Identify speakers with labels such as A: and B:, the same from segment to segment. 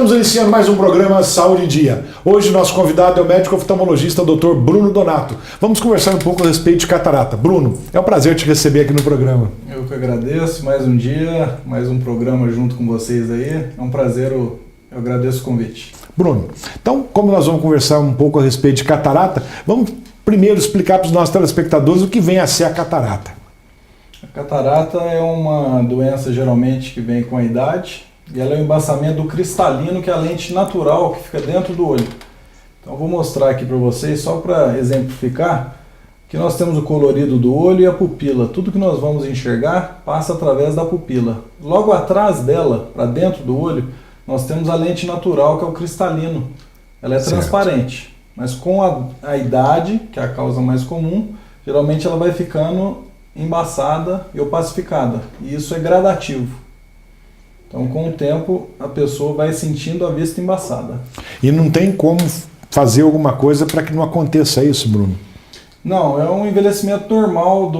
A: Estamos iniciando mais um programa Saúde em Dia. Hoje nosso convidado é o médico oftalmologista Dr. Bruno Donato. Vamos conversar um pouco a respeito de catarata. Bruno, é um prazer te receber aqui no programa.
B: Eu que agradeço, mais um dia, mais um programa junto com vocês aí. É um prazer, eu agradeço o convite.
A: Bruno, então como nós vamos conversar um pouco a respeito de catarata, vamos primeiro explicar para os nossos telespectadores o que vem a ser a catarata.
B: A catarata é uma doença geralmente que vem com a idade e ela é o embaçamento do cristalino, que é a lente natural que fica dentro do olho. Então eu vou mostrar aqui para vocês, só para exemplificar, que nós temos o colorido do olho e a pupila. Tudo que nós vamos enxergar passa através da pupila. Logo atrás dela, para dentro do olho, nós temos a lente natural, que é o cristalino. Ela é transparente, mas com a idade, que é a causa mais comum, geralmente ela vai ficando embaçada e opacificada. E isso é gradativo. Então, com o tempo, a pessoa vai sentindo a vista embaçada.
A: E não tem como fazer alguma coisa para que não aconteça isso, Bruno?
B: Não, é um envelhecimento normal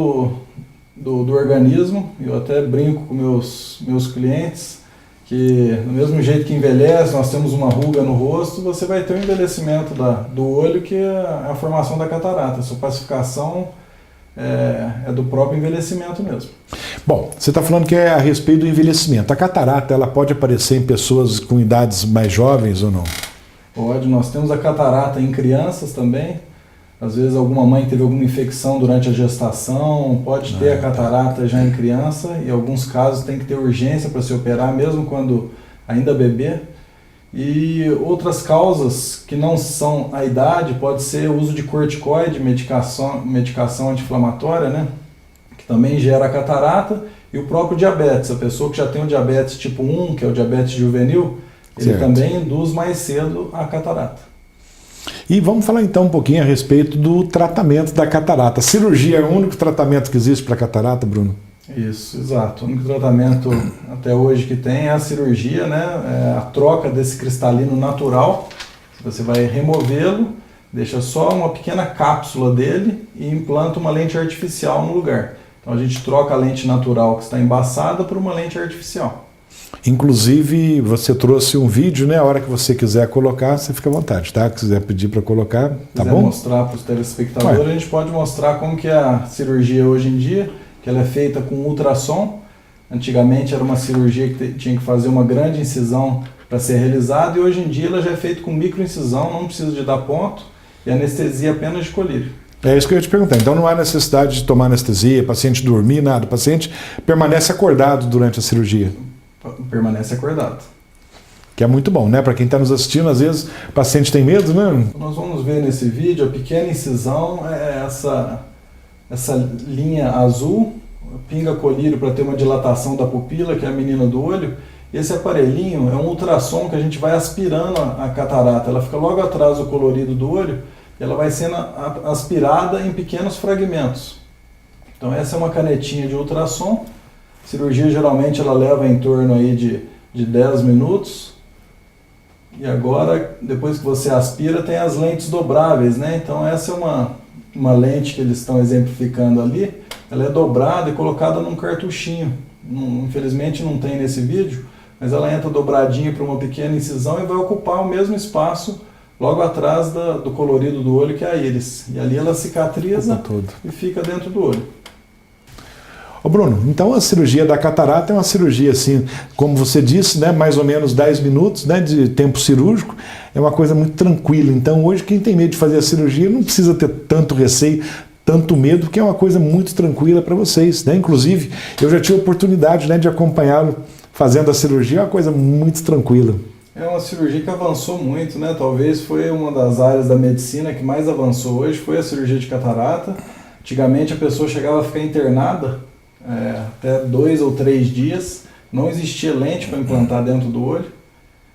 B: do organismo. Eu até brinco com meus clientes que, do mesmo jeito que envelhece, nós temos uma ruga no rosto, você vai ter um envelhecimento do olho, que é a formação da catarata. Essa opacificação é do próprio envelhecimento mesmo.
A: Bom, você está falando que é a respeito do envelhecimento. A catarata, ela pode aparecer em pessoas com idades mais jovens ou não?
B: Pode. Nós temos a catarata em crianças também. Às vezes alguma mãe teve alguma infecção durante a gestação, pode ter a catarata já em criança, e em alguns casos tem que ter urgência para se operar, mesmo quando ainda bebê. E outras causas que não são a idade, pode ser o uso de corticoide, medicação anti-inflamatória, né? Que também gera a catarata, e o próprio diabetes. A pessoa que já tem o diabetes tipo 1, que é o diabetes juvenil, ele também induz mais cedo a catarata.
A: E vamos falar então um pouquinho a respeito do tratamento da catarata. A cirurgia é o único tratamento que existe para catarata, Bruno?
B: Isso, exato. O único tratamento até hoje que tem é a cirurgia, né? É a troca desse cristalino natural. Você vai removê-lo, deixa só uma pequena cápsula dele e implanta uma lente artificial no lugar. Então a gente troca a lente natural que está embaçada por uma lente artificial.
A: Inclusive, você trouxe um vídeo, né? A hora que você quiser colocar, você fica à vontade, tá? Se quiser pedir para colocar, tá bom? Se quiser
B: mostrar para os telespectadores, a gente pode mostrar como que é a cirurgia hoje em dia, que ela é feita com ultrassom. Antigamente era uma cirurgia que tinha que fazer uma grande incisão para ser realizada, e hoje em dia ela já é feita com microincisão, não precisa de dar ponto, e anestesia apenas de colírio.
A: É isso que eu ia te perguntar. Então não há necessidade de tomar anestesia, paciente dormir, nada. O paciente permanece acordado durante a cirurgia.
B: Permanece acordado.
A: Que é muito bom, né? Para quem está nos assistindo, às vezes o paciente tem medo, né?
B: Nós vamos ver nesse vídeo, a pequena incisão é essa linha azul, pinga colírio para ter uma dilatação da pupila, que é a menina do olho. Esse aparelhinho é um ultrassom que a gente vai aspirando a catarata. Ela fica logo atrás do colorido do olho, e ela vai sendo aspirada em pequenos fragmentos. Então essa é uma canetinha de ultrassom. A cirurgia geralmente ela leva em torno aí de 10 minutos. E agora, depois que você aspira, tem as lentes dobráveis, né? Então essa é uma lente que eles estão exemplificando ali. Ela é dobrada e colocada num cartuchinho. Infelizmente não tem nesse vídeo, mas ela entra dobradinha para uma pequena incisão e vai ocupar o mesmo espaço logo atrás do colorido do olho, que é a íris. E ali ela cicatriza e fica dentro do olho.
A: Ô Bruno, então a cirurgia da catarata é uma cirurgia assim, como você disse, né, mais ou menos 10 minutos, né, de tempo cirúrgico, é uma coisa muito tranquila. Então hoje quem tem medo de fazer a cirurgia não precisa ter tanto receio, tanto medo, porque é uma coisa muito tranquila para vocês, né? Inclusive, eu já tive a oportunidade, né, de acompanhá-lo fazendo a cirurgia, é uma coisa muito tranquila.
B: É uma cirurgia que avançou muito, né? Talvez foi uma das áreas da medicina que mais avançou hoje, foi a cirurgia de catarata. Antigamente a pessoa chegava a ficar internada até 2 ou 3 dias, não existia lente para implantar dentro do olho.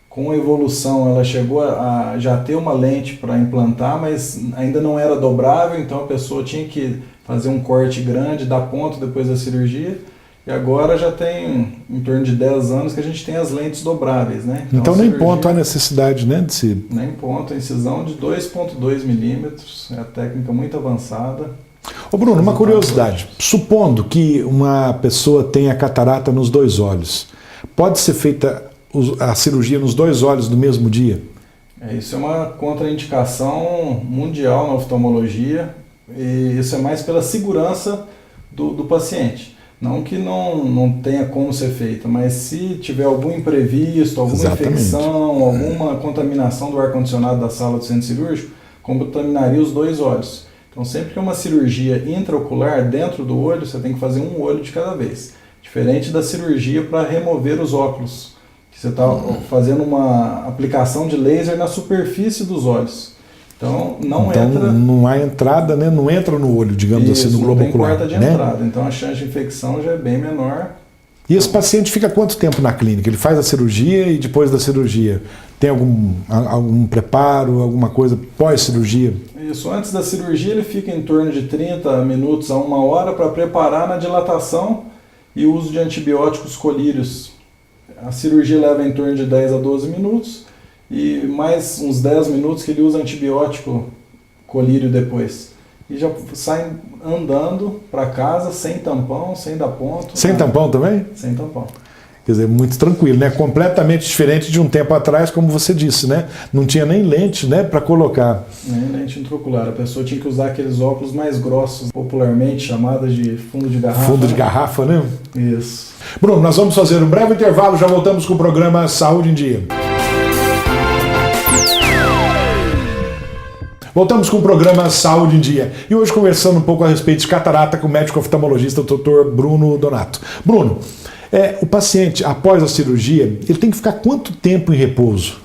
B: Com a evolução ela chegou a já ter uma lente para implantar, mas ainda não era dobrável, então a pessoa tinha que fazer um corte grande, dar ponto depois da cirurgia. E agora já tem em torno de 10 anos que a gente tem as lentes dobráveis, né?
A: Então nem ponto há necessidade, né?
B: Nem ponto, a incisão de 2,2 milímetros, é a técnica muito avançada.
A: Ô Bruno, uma curiosidade. Supondo que uma pessoa tenha catarata nos 2 olhos, pode ser feita a cirurgia nos 2 olhos no mesmo dia?
B: Isso é uma contraindicação mundial na oftalmologia, e isso é mais pela segurança do paciente. Não que não tenha como ser feito, mas se tiver algum imprevisto, alguma infecção, alguma contaminação do ar-condicionado da sala do centro cirúrgico, contaminaria os 2 olhos. Então, sempre que é uma cirurgia intraocular dentro do olho, você tem que fazer um olho de cada vez. Diferente da cirurgia para remover os óculos, que você está fazendo uma aplicação de laser na superfície dos olhos. Então,
A: não há entrada, né? Não entra no olho, digamos assim, no globo ocular.
B: Não tem porta de entrada, então a chance de infecção já é bem menor.
A: E esse paciente fica quanto tempo na clínica? Ele faz a cirurgia e depois da cirurgia tem algum preparo, alguma coisa pós-cirurgia?
B: Isso, antes da cirurgia ele fica em torno de 30 minutos a 1 hora para preparar na dilatação e uso de antibióticos colírios. A cirurgia leva em torno de 10 a 12 minutos e mais uns 10 minutos que ele usa antibiótico colírio depois. E já sai andando para casa sem tampão, sem dar ponto.
A: Sem tampão também?
B: Sem tampão.
A: Quer dizer, muito tranquilo, né? Completamente diferente de um tempo atrás, como você disse, né? Não tinha nem lente, né, para colocar.
B: Nem lente intraocular. A pessoa tinha que usar aqueles óculos mais grossos, popularmente chamados de fundo de garrafa.
A: Fundo de garrafa, né?
B: Isso.
A: Bruno, nós vamos fazer um breve intervalo, já voltamos com o programa Saúde em Dia. Voltamos com o programa Saúde em Dia. E hoje conversando um pouco a respeito de catarata com o médico oftalmologista, o Dr. Bruno Donato. Bruno, o paciente, após a cirurgia, ele tem que ficar quanto tempo em repouso?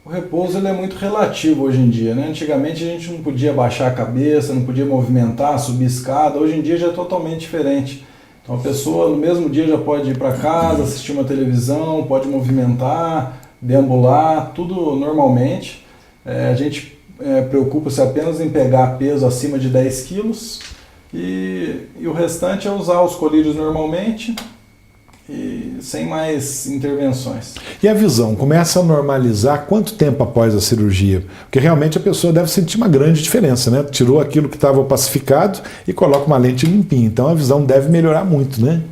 B: O repouso ele é muito relativo hoje em dia, né? Antigamente a gente não podia baixar a cabeça, não podia movimentar, subir escada. Hoje em dia já é totalmente diferente. Então a pessoa no mesmo dia já pode ir para casa, assistir uma televisão, pode movimentar, deambular, tudo normalmente. A gente preocupa-se apenas em pegar peso acima de 10 quilos e o restante é usar os colírios normalmente e sem mais intervenções.
A: E a visão começa a normalizar quanto tempo após a cirurgia? Porque realmente a pessoa deve sentir uma grande diferença, né? Tirou aquilo que estava opacificado e coloca uma lente limpinha, então a visão deve melhorar muito, né?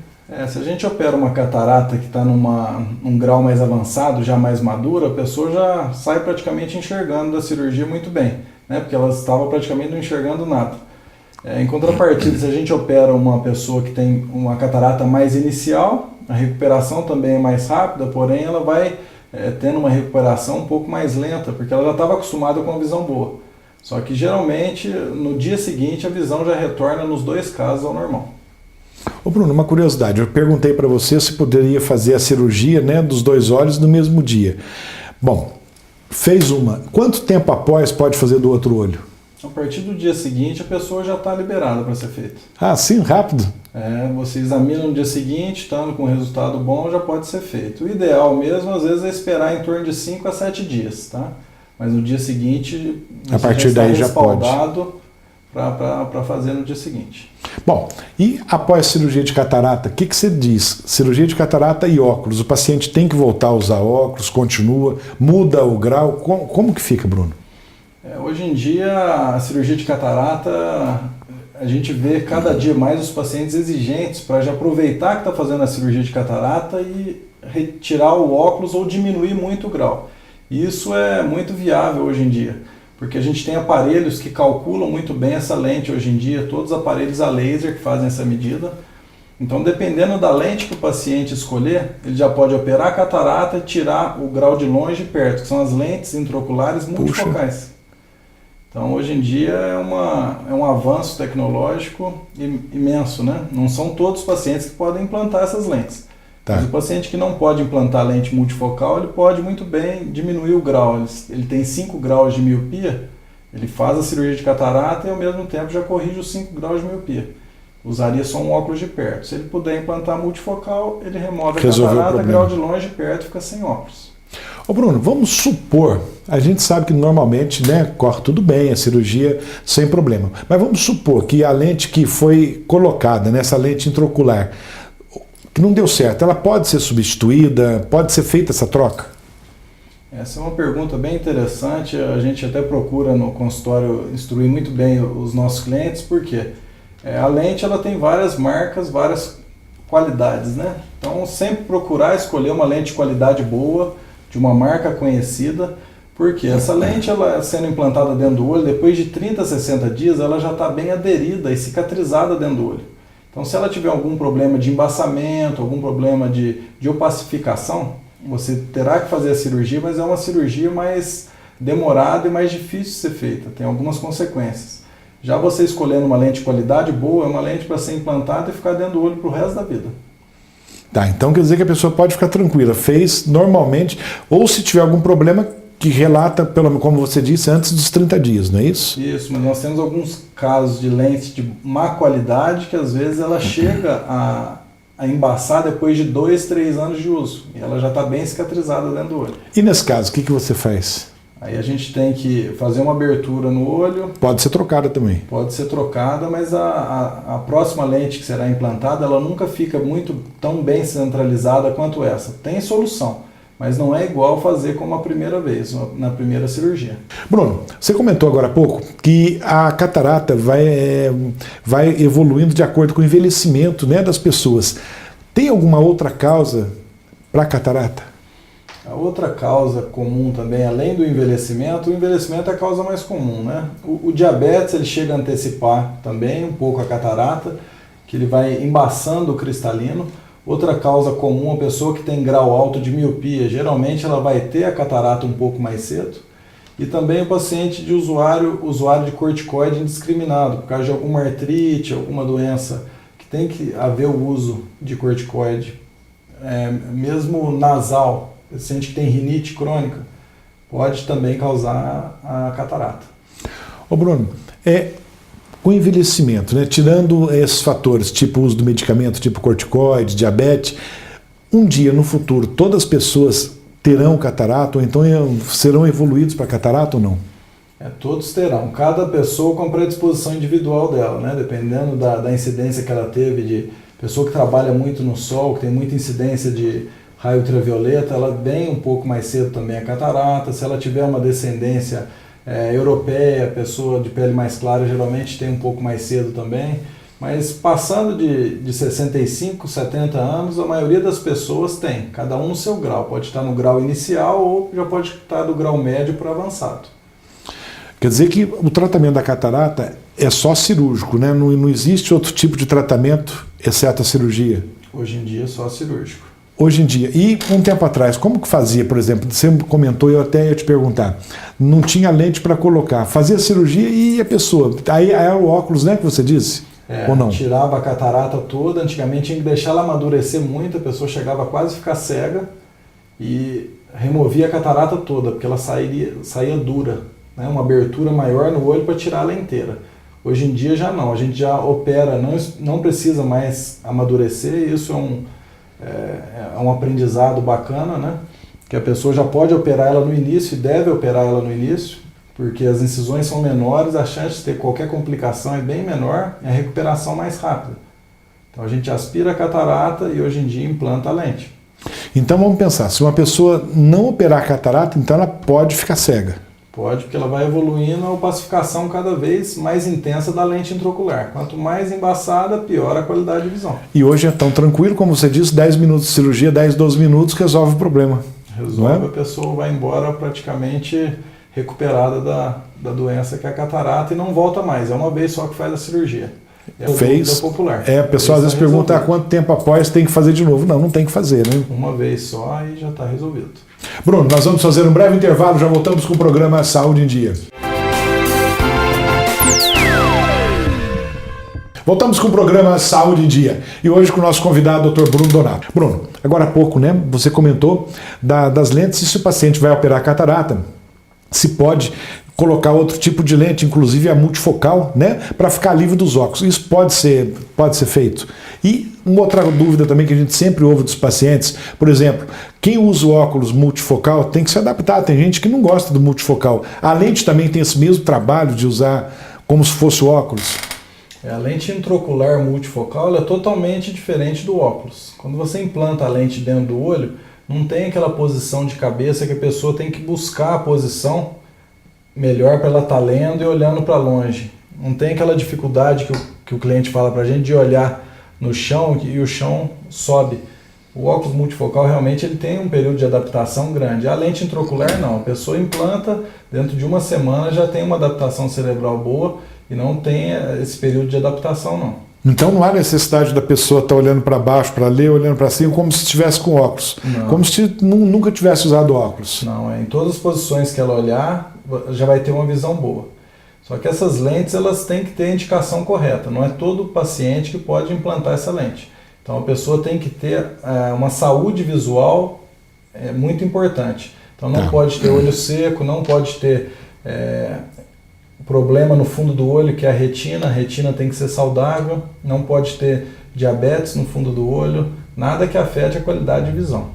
B: Se a gente opera uma catarata que está num grau mais avançado, já mais madura, a pessoa já sai praticamente enxergando da cirurgia muito bem, né? Porque ela estava praticamente não enxergando nada. Em contrapartida, se a gente opera uma pessoa que tem uma catarata mais inicial, a recuperação também é mais rápida, porém ela vai tendo uma recuperação um pouco mais lenta, porque ela já estava acostumada com a visão boa. Só que geralmente no dia seguinte a visão já retorna nos 2 casos ao normal.
A: Ô Bruno, uma curiosidade, eu perguntei para você se poderia fazer a cirurgia, né, dos 2 olhos no mesmo dia. Bom, fez uma. Quanto tempo após pode fazer do outro olho?
B: A partir do dia seguinte a pessoa já está liberada para ser feita.
A: Ah, sim, rápido?
B: Você examina no dia seguinte, estando com resultado bom, já pode ser feito. O ideal mesmo, às vezes, é esperar em torno de 5 a 7 dias, tá? Mas no dia seguinte,
A: a partir daí já pode.
B: Para fazer no dia seguinte.
A: Bom, e após cirurgia de catarata, o que você diz? Cirurgia de catarata e óculos, o paciente tem que voltar a usar óculos, continua, muda o grau, como que fica, Bruno?
B: Hoje em dia, a cirurgia de catarata, a gente vê cada dia mais os pacientes exigentes para já aproveitar que está fazendo a cirurgia de catarata e retirar o óculos ou diminuir muito o grau. Isso é muito viável hoje em dia, porque a gente tem aparelhos que calculam muito bem essa lente hoje em dia, todos os aparelhos a laser que fazem essa medida. Então, dependendo da lente que o paciente escolher, ele já pode operar a catarata e tirar o grau de longe e perto, que são as lentes intraoculares multifocais. Então, hoje em dia é um avanço tecnológico imenso, né? Não são todos os pacientes que podem implantar essas lentes. Tá. Mas o paciente que não pode implantar lente multifocal, ele pode muito bem diminuir o grau. Ele tem 5 graus de miopia, ele faz a cirurgia de catarata e ao mesmo tempo já corrige os 5 graus de miopia. Usaria só um óculos de perto. Se ele puder implantar multifocal, ele remove a catarata, grau de longe e perto, fica sem óculos.
A: Ô Bruno, vamos supor, a gente sabe que normalmente, né, corre tudo bem, a cirurgia sem problema, mas vamos supor que a lente que foi colocada, nessa lente intraocular, que não deu certo, ela pode ser substituída, pode ser feita essa troca?
B: Essa é uma pergunta bem interessante, a gente até procura no consultório instruir muito bem os nossos clientes, porque a lente ela tem várias marcas, várias qualidades, né? Então sempre procurar escolher uma lente de qualidade boa, de uma marca conhecida, porque essa lente, ela sendo implantada dentro do olho, depois de 30 a 60 dias, ela já está bem aderida e cicatrizada dentro do olho. Então se ela tiver algum problema de embaçamento, algum problema de opacificação, você terá que fazer a cirurgia, mas é uma cirurgia mais demorada e mais difícil de ser feita, tem algumas consequências. Já você escolhendo uma lente de qualidade boa, é uma lente para ser implantada e ficar dentro do olho para o resto da vida.
A: Tá, então quer dizer que a pessoa pode ficar tranquila, fez normalmente, ou se tiver algum problema que relata, como você disse, antes dos 30 dias, não é isso?
B: Isso, mas nós temos alguns casos de lente de má qualidade que às vezes ela chega a embaçar depois de 2, 3 anos de uso. E ela já está bem cicatrizada dentro do olho.
A: E nesse caso, o que você faz?
B: Aí a gente tem que fazer uma abertura no olho.
A: Pode ser trocada também.
B: Pode ser trocada, mas a próxima lente que será implantada, ela nunca fica tão bem centralizada quanto essa. Tem solução, mas não é igual fazer como a primeira vez, na primeira cirurgia.
A: Bruno, você comentou agora há pouco que a catarata vai evoluindo de acordo com o envelhecimento, né, das pessoas. Tem alguma outra causa para a catarata?
B: A outra causa comum também, além do envelhecimento, o envelhecimento é a causa mais comum, né? O diabetes, ele chega a antecipar também um pouco a catarata, que ele vai embaçando o cristalino. Outra causa comum, a pessoa que tem grau alto de miopia, geralmente ela vai ter a catarata um pouco mais cedo. E também o paciente de usuário de corticoide indiscriminado, por causa de alguma artrite, alguma doença, que tem que haver o uso de corticoide, mesmo nasal. O paciente que tem rinite crônica pode também causar a catarata.
A: Ô Bruno, com o envelhecimento, né, tirando esses fatores, tipo uso do medicamento, tipo corticoide, diabetes, um dia no futuro todas as pessoas terão catarata ou então serão evoluídos para catarata ou não?
B: Todos terão. Cada pessoa com a predisposição individual dela, né, dependendo da incidência que ela teve, de pessoa que trabalha muito no sol, que tem muita incidência de raio ultravioleta, ela vem um pouco mais cedo também a catarata. Se ela tiver uma descendência europeia, pessoa de pele mais clara, geralmente tem um pouco mais cedo também. Mas passando de 65, 70 anos, a maioria das pessoas tem, cada um no seu grau. Pode estar no grau inicial ou já pode estar do grau médio para avançado.
A: Quer dizer que o tratamento da catarata é só cirúrgico, né? Não existe outro tipo de tratamento, exceto a cirurgia?
B: Hoje em dia é só cirúrgico.
A: Hoje em dia. E um tempo atrás, como que fazia, por exemplo? Você comentou, eu até ia te perguntar. Não tinha lente para colocar. Fazia cirurgia e a pessoa... Aí era o óculos, né, que você disse? Ou não?
B: Tirava a catarata toda. Antigamente tinha que deixar ela amadurecer muito. A pessoa chegava a quase ficar cega e removia a catarata toda, porque ela saía dura, né? Uma abertura maior no olho para tirar ela inteira. Hoje em dia já não. A gente já opera, não precisa mais amadurecer. Isso é um aprendizado bacana, né? Que a pessoa já pode operar ela no início e deve operar ela no início, porque as incisões são menores, a chance de ter qualquer complicação é bem menor e a recuperação mais rápida. Então a gente aspira a catarata e hoje em dia implanta a lente.
A: Então vamos pensar, se uma pessoa não operar a catarata, então ela pode ficar cega.
B: Pode, porque ela vai evoluindo a opacificação cada vez mais intensa da lente intraocular. Quanto mais embaçada, pior a qualidade de visão.
A: E hoje é tão tranquilo, como você disse, 10 minutos de cirurgia, 10, 12 minutos, resolve o problema.
B: Resolve, a pessoa vai embora praticamente recuperada da doença que é a catarata e não volta mais. É uma vez só que faz a cirurgia. É o dúvida popular.
A: O pessoal às vezes pergunta quanto tempo após tem que fazer de novo. Não tem que fazer, né?
B: Uma vez só e já está resolvido.
A: Bruno, nós vamos fazer um breve intervalo, já voltamos com o programa Saúde em Dia. Voltamos com o programa Saúde em Dia. E hoje com o nosso convidado, Dr. Bruno Donato. Bruno, agora há pouco, né, você comentou das lentes, se o paciente vai operar catarata, se pode colocar outro tipo de lente, inclusive a multifocal, né, para ficar livre dos óculos. Isso pode ser feito. E uma outra dúvida também que a gente sempre ouve dos pacientes, por exemplo, quem usa o óculos multifocal tem que se adaptar. Tem gente que não gosta do multifocal. A lente também tem esse mesmo trabalho de usar como se fosse o óculos.
B: A lente intraocular multifocal é totalmente diferente do óculos. Quando você implanta a lente dentro do olho, não tem aquela posição de cabeça que a pessoa tem que buscar a posição melhor para ela estar lendo e olhando para longe. Não tem aquela dificuldade que o cliente fala para a gente de olhar no chão e o chão sobe. O óculos multifocal realmente ele tem um período de adaptação grande. A lente intraocular não, a pessoa implanta, dentro de uma semana já tem uma adaptação cerebral boa e não tem esse período de adaptação não.
A: Então não há necessidade da pessoa estar olhando para baixo para ler, olhando para cima, como se estivesse com óculos.
B: Não.
A: Como se nunca tivesse usado óculos.
B: Não, em todas as posições que ela olhar, já vai ter uma visão boa. Só que essas lentes elas têm que ter a indicação correta. Não é todo paciente que pode implantar essa lente. Então a pessoa tem que ter uma saúde visual muito importante. Então não pode ter olho seco, não pode ter problema no fundo do olho, que é a retina tem que ser saudável, não pode ter diabetes no fundo do olho, nada que afete a qualidade de visão.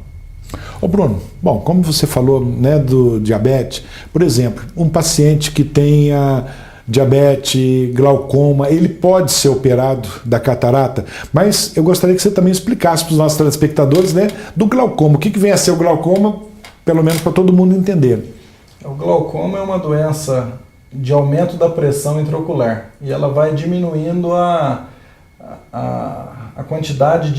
A: Ô Bruno, bom, como você falou, né, do diabetes, por exemplo, um paciente que tenha diabetes, glaucoma, ele pode ser operado da catarata, mas eu gostaria que você também explicasse para os nossos telespectadores, né, do glaucoma, o que vem a ser o glaucoma, pelo menos para todo mundo entender.
B: O glaucoma é uma doença de aumento da pressão intraocular e ela vai diminuindo a quantidade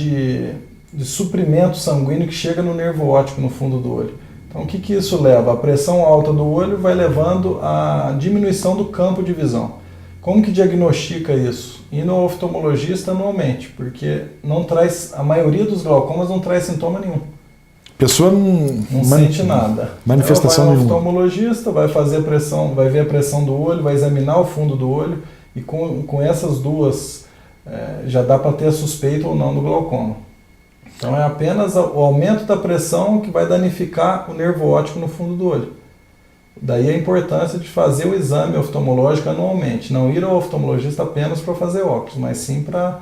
B: de suprimento sanguíneo que chega no nervo óptico no fundo do olho. Então o que isso leva? A pressão alta do olho vai levando à diminuição do campo de visão. Como que diagnostica isso? Indo ao oftalmologista anualmente, porque a maioria dos glaucomas não traz sintoma nenhum.
A: A pessoa não
B: sente nada.
A: Manifestação
B: ela vai ao
A: nenhuma.
B: oftalmologista, vai fazer a pressão, vai ver a pressão do olho, vai examinar o fundo do olho e com essas duas já dá para ter a suspeita ou não do glaucoma. Então é apenas o aumento da pressão que vai danificar o nervo óptico no fundo do olho. Daí a importância de fazer o exame oftalmológico anualmente. Não ir ao oftalmologista apenas para fazer óculos, mas sim para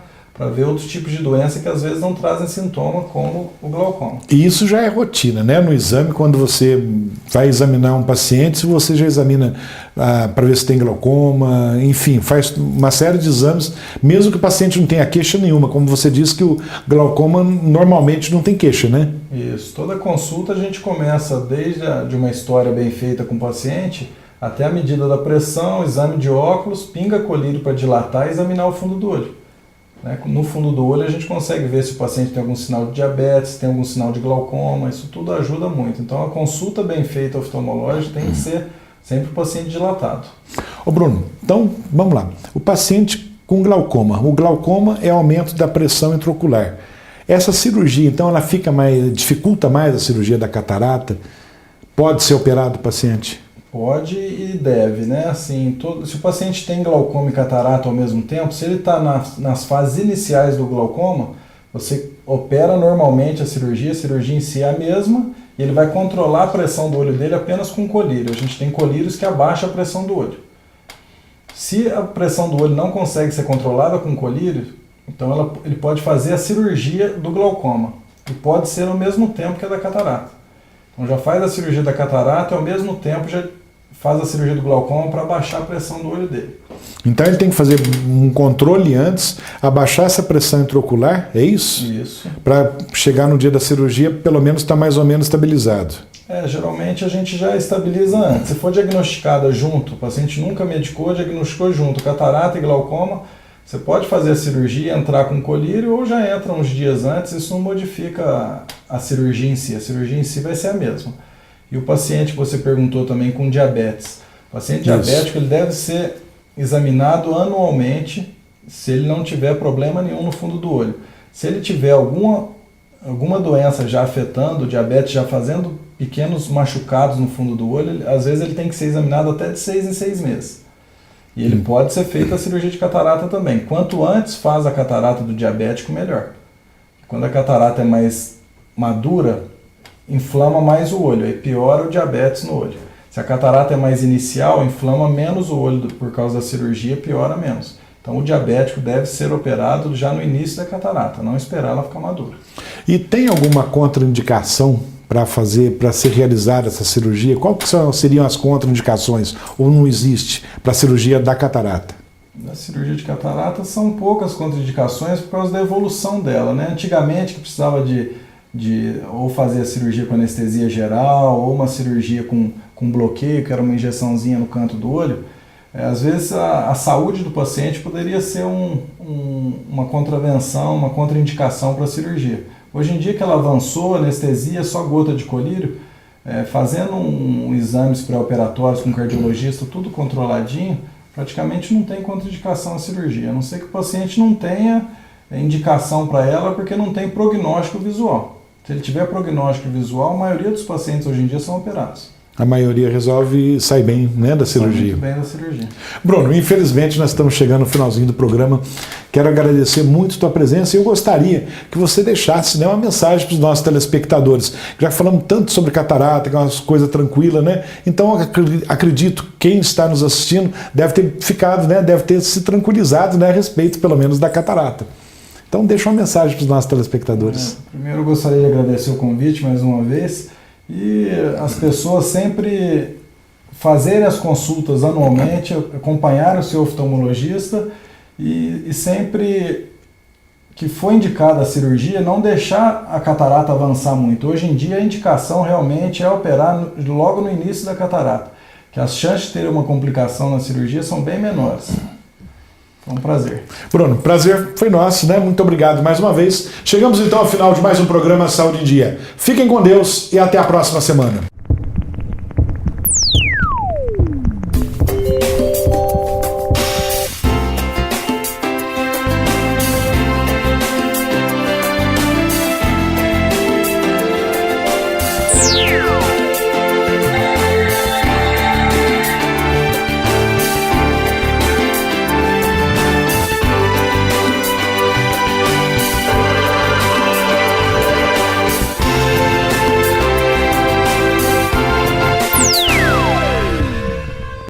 B: ver outros tipos de doença que às vezes não trazem sintoma, como o glaucoma.
A: E isso já é rotina, né? No exame, quando você vai examinar um paciente, se você já examina para ver se tem glaucoma, enfim, faz uma série de exames, mesmo que o paciente não tenha queixa nenhuma, como você disse que o glaucoma normalmente não tem queixa, né?
B: Isso, toda consulta a gente começa desde de uma história bem feita com o paciente, até a medida da pressão, exame de óculos, pinga colírio para dilatar e examinar o fundo do olho. No fundo do olho a gente consegue ver se o paciente tem algum sinal de diabetes, tem algum sinal de glaucoma, isso tudo ajuda muito. Então a consulta bem feita oftalmológica tem que ser sempre o paciente dilatado.
A: Ô Bruno, então vamos lá. O paciente com glaucoma, o glaucoma é aumento da pressão intraocular. Essa cirurgia, então, ela dificulta mais a cirurgia da catarata? Pode ser operado o paciente?
B: Pode e deve, né? Assim, se o paciente tem glaucoma e catarata ao mesmo tempo, se ele está nas fases iniciais do glaucoma, você opera normalmente a cirurgia em si é a mesma, e ele vai controlar a pressão do olho dele apenas com colírio. A gente tem colírios que abaixam a pressão do olho. Se a pressão do olho não consegue ser controlada com colírio, então ele pode fazer a cirurgia do glaucoma, e pode ser ao mesmo tempo que a da catarata. Então já faz a cirurgia da catarata e ao mesmo tempo já faz a cirurgia do glaucoma para abaixar a pressão do olho dele.
A: Então ele tem que fazer um controle antes, abaixar essa pressão intraocular, é isso?
B: Isso.
A: Para chegar no dia da cirurgia, pelo menos estar mais ou menos estabilizado.
B: Geralmente a gente já estabiliza antes. Se for diagnosticada junto, o paciente nunca medicou, diagnosticou junto catarata e glaucoma, você pode fazer a cirurgia, entrar com colírio ou já entra uns dias antes, isso não modifica a cirurgia em si. A cirurgia em si vai ser a mesma. E o paciente que você perguntou também com diabetes. O paciente diabético ele deve ser examinado anualmente se ele não tiver problema nenhum no fundo do olho. Se ele tiver alguma doença já afetando o diabetes, já fazendo pequenos machucados no fundo do olho, às vezes ele tem que ser examinado até de 6 em 6 meses. E ele pode ser feita a cirurgia de catarata também. Quanto antes faz a catarata do diabético, melhor. Quando a catarata é mais madura, inflama mais o olho, aí piora o diabetes no olho. Se a catarata é mais inicial, inflama menos o olho por causa da cirurgia, piora menos. Então o diabético deve ser operado já no início da catarata, não esperar ela ficar madura.
A: E tem alguma contraindicação para ser realizada essa cirurgia? Qual que seriam as contraindicações? Ou não existe para a cirurgia da catarata?
B: Na cirurgia de catarata são poucas contraindicações por causa da evolução dela, né? Antigamente que precisava ou fazer a cirurgia com anestesia geral, ou uma cirurgia com bloqueio, que era uma injeçãozinha no canto do olho, Às vezes a saúde do paciente poderia ser uma contravenção, uma contraindicação para a cirurgia. Hoje em dia que ela avançou, anestesia, só gota de colírio, fazendo exames pré-operatórios com cardiologista, tudo controladinho, praticamente não tem contraindicação à cirurgia, a não ser que o paciente não tenha indicação para ela porque não tem prognóstico visual. Se ele tiver prognóstico visual, a maioria dos pacientes hoje em dia são operados.
A: A maioria resolve e sai bem, né, da cirurgia.
B: Sai muito bem da cirurgia.
A: Bruno, infelizmente nós estamos chegando no finalzinho do programa. Quero agradecer muito a tua presença e eu gostaria que você deixasse, né, uma mensagem para os nossos telespectadores. Já falamos tanto sobre catarata, que é uma coisa tranquila, né? Então acredito que quem está nos assistindo deve ter ficado, né, deve ter se tranquilizado, né, a respeito pelo menos da catarata. Então deixa uma mensagem para os nossos telespectadores.
B: Primeiro eu gostaria de agradecer o convite mais uma vez. E as pessoas sempre fazerem as consultas anualmente, acompanhar o seu oftalmologista e sempre que for indicada a cirurgia, não deixar a catarata avançar muito. Hoje em dia a indicação realmente é operar logo no início da catarata, que as chances de ter uma complicação na cirurgia são bem menores. Foi um prazer.
A: Bruno, prazer foi nosso, né? Muito obrigado mais uma vez. Chegamos então ao final de mais um programa Saúde em Dia. Fiquem com Deus e até a próxima semana.